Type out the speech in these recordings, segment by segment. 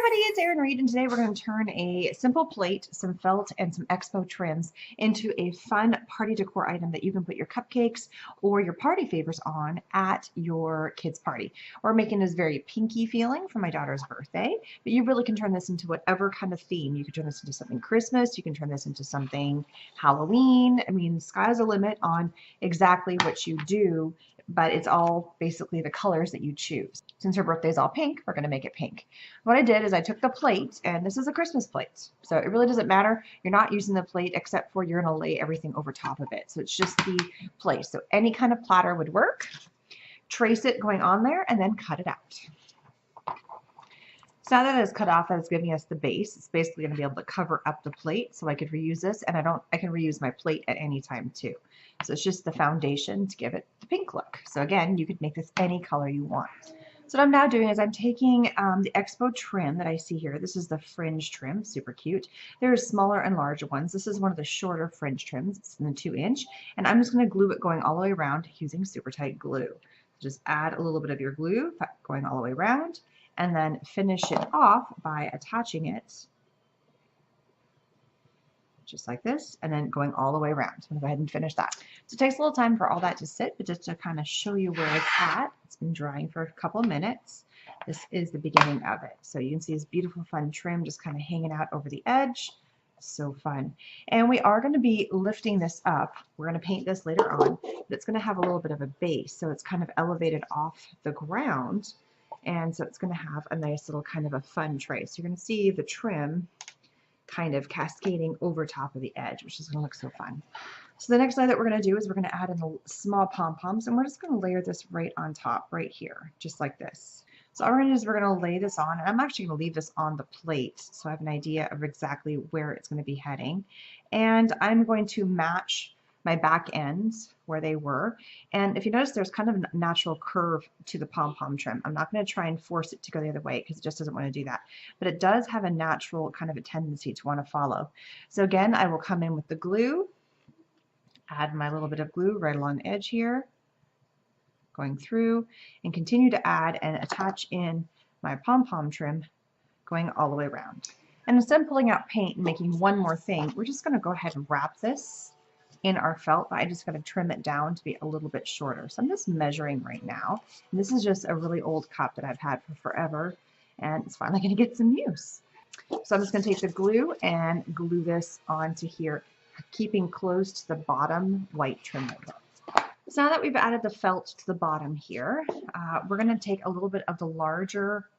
everybody, it's Erin Reed, and today we're going to turn a simple plate, some felt, and some expo trims into a fun party decor item that you can put your cupcakes or your party favors on at your kid's party. We're making this very pinky feeling for my daughter's birthday, but you really can turn this into whatever kind of theme. You can turn this into something Christmas, you can turn this into something Halloween. I mean, sky's the limit on exactly what you do, but it's all basically the colors that you choose. Since her birthday is all pink, we're going to make it pink. What I did is I took the plate, and this is a Christmas plate, so it really doesn't matter. You're not using the plate except for you're going to lay everything over top of it. So it's just the plate. So any kind of platter would work. Trace it going on there and then cut it out. So now that it's cut off, that's giving us the base. It's basically going to be able to cover up the plate, so I could reuse this, and I can reuse my plate at any time too. So it's just the foundation to give it the pink look. So again, you could make this any color you want. So what I'm now doing is I'm taking the Expo trim that I see here. This is the fringe trim, super cute. There's smaller and larger ones. This is one of the shorter fringe trims. It's in the 2-inch, and I'm just going to glue it going all the way around using super tight glue. Just add a little bit of your glue going all the way around, and then finish it off by attaching it just like this, and then going all the way around. So I'm going to go ahead and finish that. So it takes a little time for all that to sit, but just to kind of show you where it's at. It's been drying for a couple minutes. This is the beginning of it. So you can see this beautiful fun trim just kind of hanging out over the edge. So fun. And we are going to be lifting this up. We're going to paint this later on, but it's going to have a little bit of a base, so it's kind of elevated off the ground, and so it's going to have a nice little kind of a fun tray. So you're going to see the trim kind of cascading over top of the edge, which is going to look so fun. So the next layer that we're going to do is we're going to add in the small pom-poms, and we're just going to layer this right on top, right here, just like this. So all we're going to do is we're going to lay this on, and I'm actually going to leave this on the plate so I have an idea of exactly where it's going to be heading. And I'm going to match my back ends where they were. And if you notice, there's kind of a natural curve to the pom-pom trim. I'm not going to try and force it to go the other way because it just doesn't want to do that. But it does have a natural kind of a tendency to want to follow. So again, I will come in with the glue, add my little bit of glue right along the edge here, going through, and continue to add and attach in my pom-pom trim going all the way around. And instead of pulling out paint and making one more thing, we're just going to go ahead and wrap this in our felt, but I just got to trim it down to be a little bit shorter. So I'm just measuring right now. And this is just a really old cup that I've had for forever, and it's finally going to get some use. So I'm just going to take the glue and glue this onto here, keeping close to the bottom white trim right there. So now that we've added the felt to the bottom here, we're going to take a little bit of the larger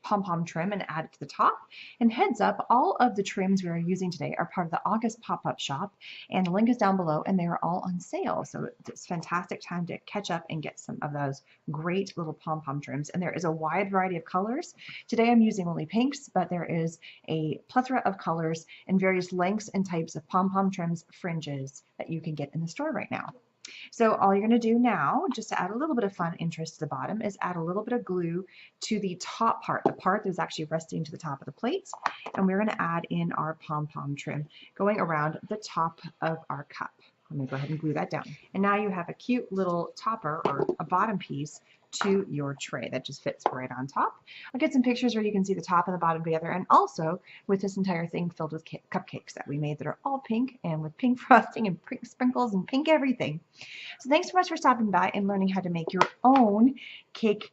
pom-pom trim and add it to the top. And heads up, all of the trims we are using today are part of the August pop-up shop, and the link is down below, and they are all on sale. So it's a fantastic time to catch up and get some of those great little pom-pom trims. And there is a wide variety of colors. Today I'm using only pinks, but there is a plethora of colors and various lengths and types of pom-pom trims, fringes that you can get in the store right now. So all you're going to do now, just to add a little bit of fun interest to the bottom, is add a little bit of glue to the top part, the part that is actually resting to the top of the plate. And we're going to add in our pom-pom trim going around the top of our cup. Let me go ahead and glue that down. And now you have a cute little topper or a bottom piece to your tray that just fits right on top. I'll get some pictures where you can see the top and the bottom together, and also with this entire thing filled with cupcakes that we made that are all pink and with pink frosting and pink sprinkles and pink everything. So thanks so much for stopping by and learning how to make your own cake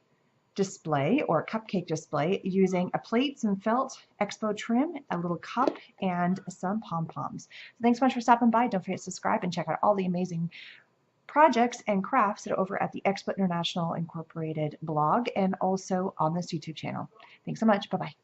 display or cupcake display using a plate, some felt, expo trim, a little cup, and some pom-poms. So thanks so much for stopping by. Don't forget to subscribe and check out all the amazing projects and crafts that are over at the Expo International Incorporated blog and also on this YouTube channel. Thanks so much. Bye-bye.